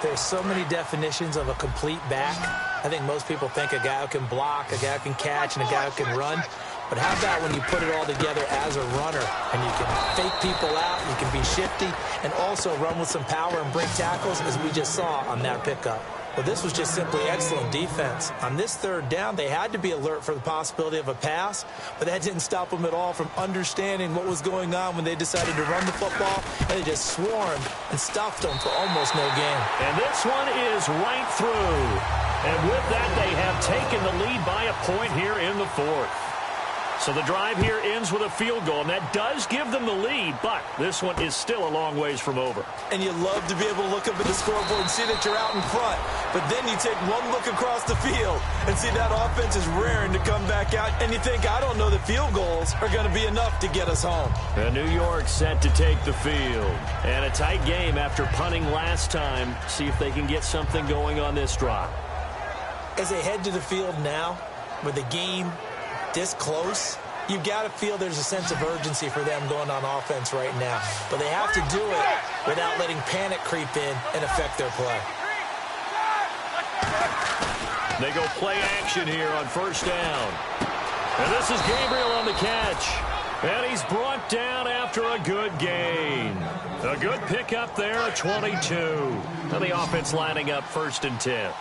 There's so many definitions of a complete back. I think most people think a guy who can block, a guy who can catch, and a guy who can run. But how about when you put it all together as a runner and you can fake people out, you can be shifty, and also run with some power and break tackles, as we just saw on that pickup. Well, this was just simply excellent defense. On this third down, they had to be alert for the possibility of a pass, but that didn't stop them at all from understanding what was going on when they decided to run the football, and they just swarmed and stuffed them for almost no gain. And this one is right through. And with that, they have taken the lead by a point here in the fourth. So the drive here ends with a field goal, and that does give them the lead, but this one is still a long ways from over. And you love to be able to look up at the scoreboard and see that you're out in front, but then you take one look across the field and see that offense is raring to come back out, and you think, I don't know that field goals are going to be enough to get us home. And New York set to take the field. And a tight game after punting last time. See if they can get something going on this drive. As they head to the field now, with the game this close, you've got to feel there's a sense of urgency for them going on offense right now. But they have to do it without letting panic creep in and affect their play. They go play action here on first down. And this is Gabriel on the catch. And he's brought down after a good gain. A good pickup there at 22. And the offense lining up 1st and 10.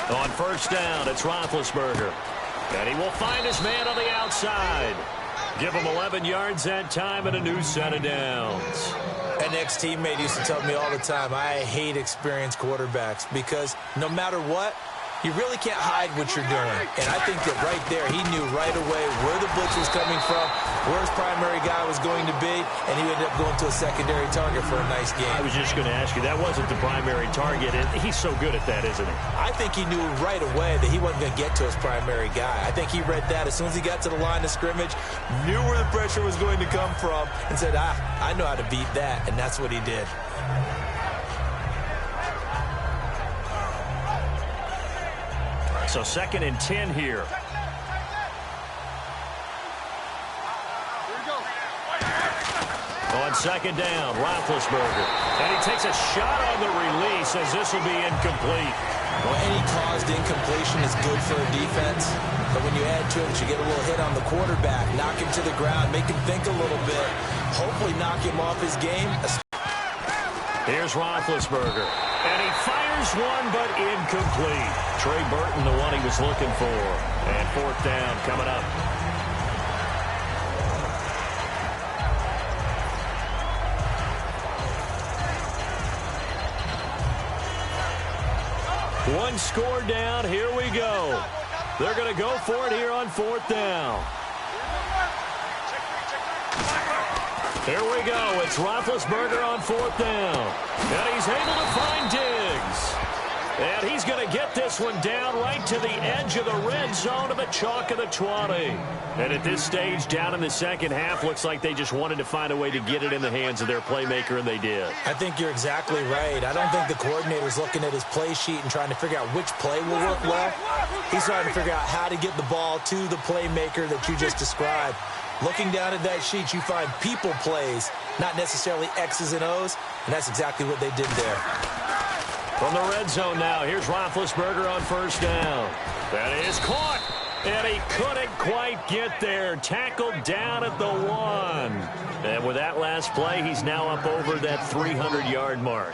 On first down, it's Roethlisberger. And he will find his man on the outside. Give him 11 yards that time and a new set of downs. An ex-teammate used to tell me all the time, I hate experienced quarterbacks because no matter what, you really can't hide what you're doing. And I think that right there, he knew right away where the blitz was coming from, where his primary guy was going to be, and he ended up going to a secondary target for a nice game. I was just going to ask you, that wasn't the primary target, and he's so good at that, isn't he? I think he knew right away that he wasn't going to get to his primary guy. I think he read that as soon as he got to the line of scrimmage, knew where the pressure was going to come from, and said, I know how to beat that, and that's what he did. So 2nd and 10 here. On 2nd down, Roethlisberger. And he takes a shot on the release as this will be incomplete. Well, any caused incompletion is good for a defense. But when you add to it, you get a little hit on the quarterback, knock him to the ground, make him think a little bit, hopefully knock him off his game. Here's Roethlisberger. And he fires one, but incomplete. Trey Burton, the one he was looking for. And 4th down coming up. One score down. Here we go. They're going to go for it here on 4th down. Here we go. It's Roethlisberger on 4th down. And he's able to find Diggs. And he's going to get this one down right to the edge of the red zone of the chalk of the 20. And at this stage, down in the second half, looks like they just wanted to find a way to get it in the hands of their playmaker, and they did. I think you're exactly right. I don't think the coordinator's looking at his play sheet and trying to figure out which play will work well. He's trying to figure out how to get the ball to the playmaker that you just described. Looking down at that sheet, you find people plays, not necessarily X's and O's, and that's exactly what they did there. From the red zone now, here's Roethlisberger on first down. That is caught, and he couldn't quite get there. Tackled down at the 1. And with that last play, he's now up over that 300-yard mark.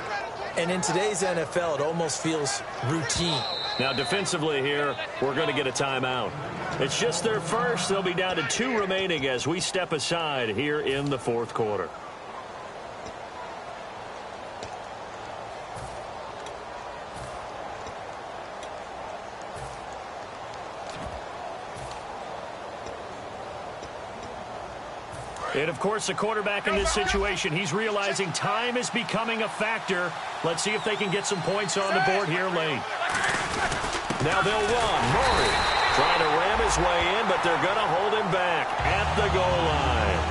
And in today's NFL, it almost feels routine. Now, defensively here, we're going to get a timeout. It's just their first. They'll be down to 2 remaining as we step aside here in the 4th quarter. And, of course, the quarterback in this situation, he's realizing time is becoming a factor. Let's see if they can get some points on the board here late. Now they'll run. Murray trying to ram his way in, but they're going to hold him back at the goal line.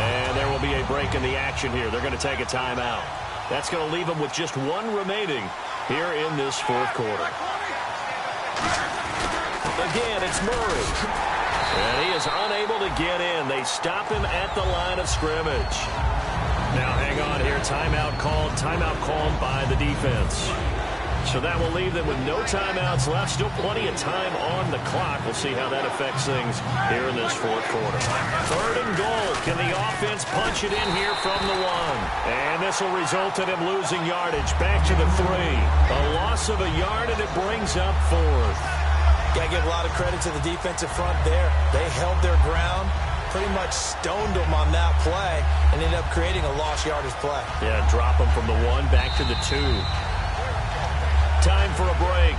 And there will be a break in the action here. They're going to take a timeout. That's going to leave them with just 1 remaining here in this 4th quarter. Again, it's Murray. And he is unable to get in. They stop him at the line of scrimmage. Now hang on here. Timeout called by the defense. So that will leave them with no timeouts left. Still plenty of time on the clock. We'll see how that affects things here in this fourth quarter. 3rd and goal. Can the offense punch it in here from the 1? And this will result in him losing yardage. Back to the 3. A loss of a yard, and it brings up 4th. Got to give a lot of credit to the defensive front there. They held their ground, pretty much stoned them on that play, and ended up creating a lost yardage play. Yeah, drop them from the 1 back to the 2. Time for a break.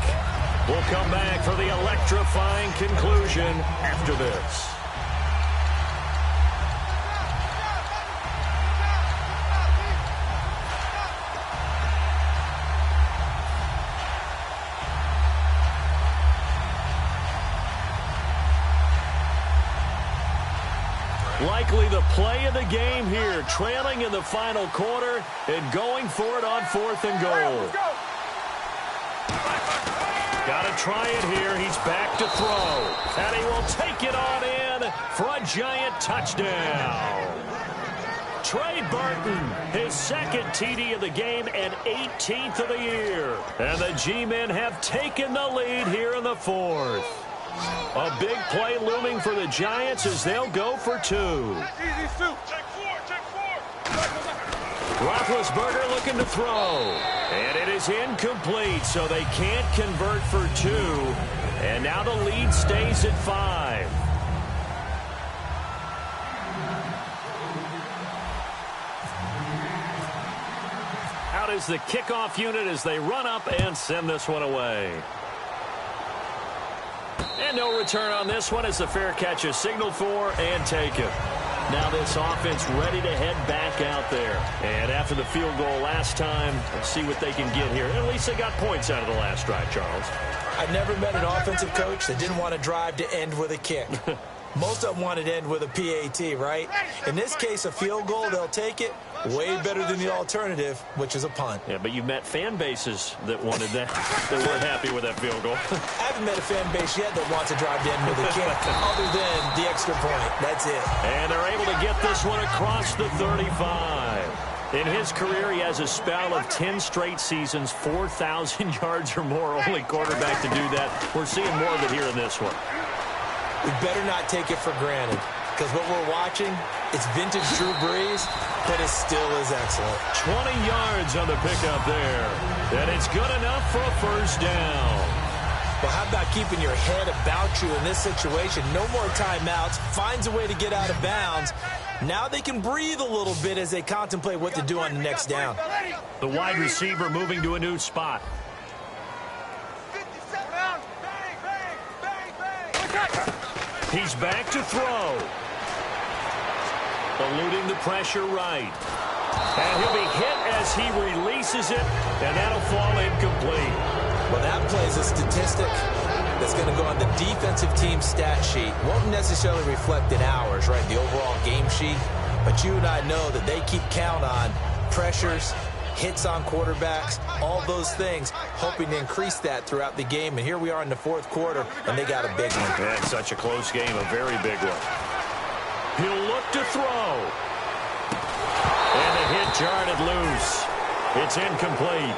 We'll come back for the electrifying conclusion after this. Likely the play of the game here, trailing in the final quarter and going for it on 4th and goal. Got to try it here. He's back to throw. And he will take it on in for a giant touchdown. Trey Burton, his 2nd TD of the game and 18th of the year. And the G-men have taken the lead here in the 4th. A big play looming for the Giants as they'll go for 2. Roethlisberger looking to throw. And it is incomplete, so they can't convert for 2. And now the lead stays at 5. Out is the kickoff unit as they run up and send this one away. And no return on this one as the fair catch is signaled for and taken. Now this offense ready to head back out there. And after the field goal last time, let's see what they can get here. At least they got points out of the last drive, Charles. I've never met an offensive coach that didn't want to drive to end with a kick. Most of them wanted to end with a PAT, right? In this case, a field goal, they'll take it. Way better than the alternative, which is a punt. Yeah, but you've met fan bases that wanted that, that weren't happy with that field goal. I haven't met a fan base yet that wants to drive to end with a kick, other than the extra point. That's it. And they're able to get this one across the 35. In his career, he has a spell of 10 straight seasons, 4,000 yards or more. Only quarterback to do that. We're seeing more of it here in this one. We better not take it for granted, because what we're watching, it's vintage Drew Brees, but it still is excellent. 20 yards on the pickup there. And it's good enough for a first down. Well, how about keeping your head about you in this situation? No more timeouts. Finds a way to get out of bounds. Now they can breathe a little bit as they contemplate what to do on the next down. The wide receiver moving to a new spot. He's back to throw. Eluding the pressure right. And he'll be hit as he releases it, and that'll fall incomplete. Well, that plays a statistic that's going to go on the defensive team stat sheet. Won't necessarily reflect in ours, right, the overall game sheet. But you and I know that they keep count on pressures, hits on quarterbacks, all those things, hoping to increase that throughout the game. And here we are in the 4th quarter, and they got a big one. Yeah, such a close game, a very big one. He'll look to throw. And the hit jarred loose. It's incomplete.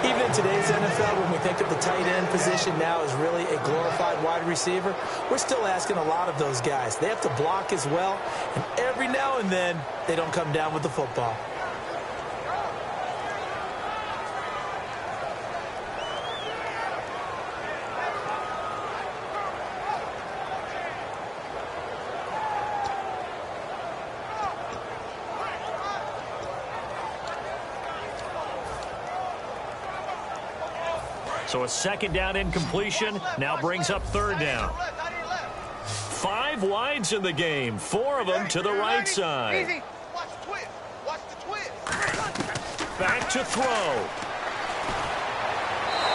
Even in today's NFL, when we think of the tight end position now as really a glorified wide receiver, we're still asking a lot of those guys. They have to block as well, and every now and then, they don't come down with the football. So a second down incompletion now brings up 3rd down. 5 wides in the game, 4 of them to the right side. Back to throw.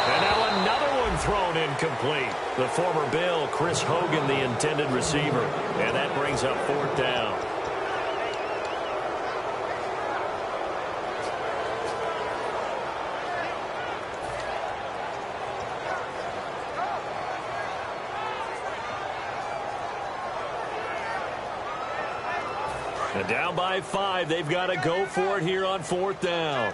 And now another one thrown incomplete. The former Bill, Chris Hogan, the intended receiver. And that brings up 4th down. And down by 5. They've got to go for it here on 4th down.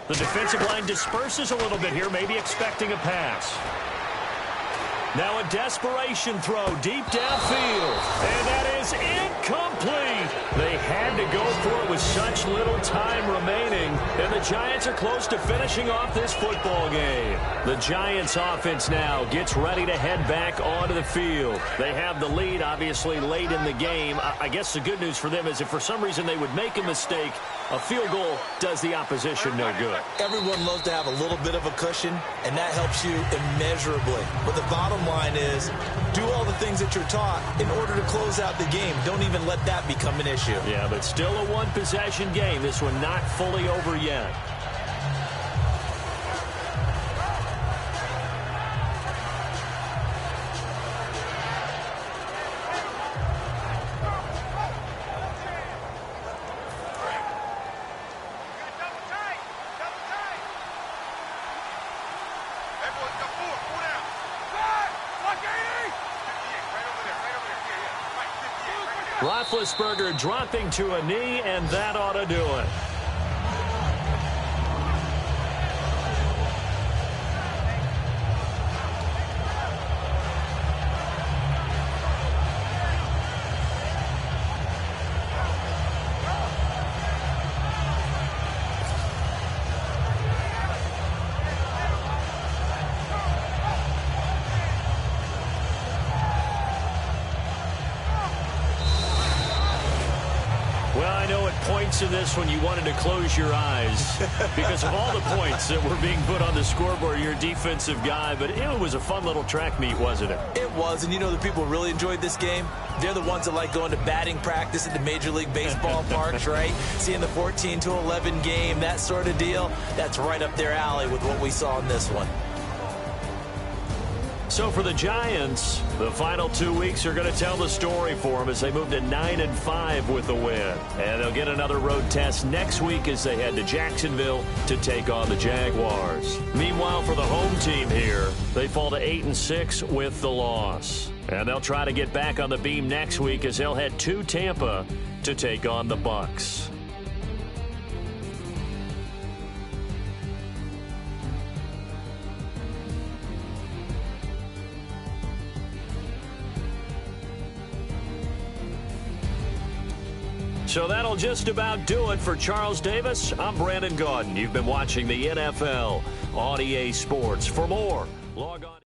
The defensive line disperses a little bit here, maybe expecting a pass. Now a desperation throw deep downfield. And that is incomplete. They had to go for it with such little time remaining. And the Giants are close to finishing off this football game. The Giants offense now gets ready to head back onto the field. They have the lead, obviously, late in the game. I guess the good news for them is if for some reason they would make a mistake, a field goal does the opposition no good. Everyone loves to have a little bit of a cushion, and that helps you immeasurably. But the bottom line is, do all the things that you're taught in order to close out the game. Don't even let that become an issue. Yeah, but still a one-possession game. This one not fully over yet. Roethlisberger dropping to a knee, and that ought to do it. In this one, you wanted to close your eyes because of all the points that were being put on the scoreboard. You're a defensive guy, but it was a fun little track meet, wasn't it? It was, and you know the people really enjoyed this game? They're the ones that like going to batting practice at the Major League Baseball parks, right? Seeing the 14-11 game, that sort of deal, that's right up their alley with what we saw in this one. So for the Giants, the final 2 weeks are going to tell the story for them as they move to 9-5 with the win. And they'll get another road test next week as they head to Jacksonville to take on the Jaguars. Meanwhile, for the home team here, they fall to 8-6 with the loss. And they'll try to get back on the beam next week as they'll head to Tampa to take on the Bucs. So that'll just about do it for Charles Davis. I'm Brandon Gaudin. You've been watching the NFL on EA Sports. For more, log on.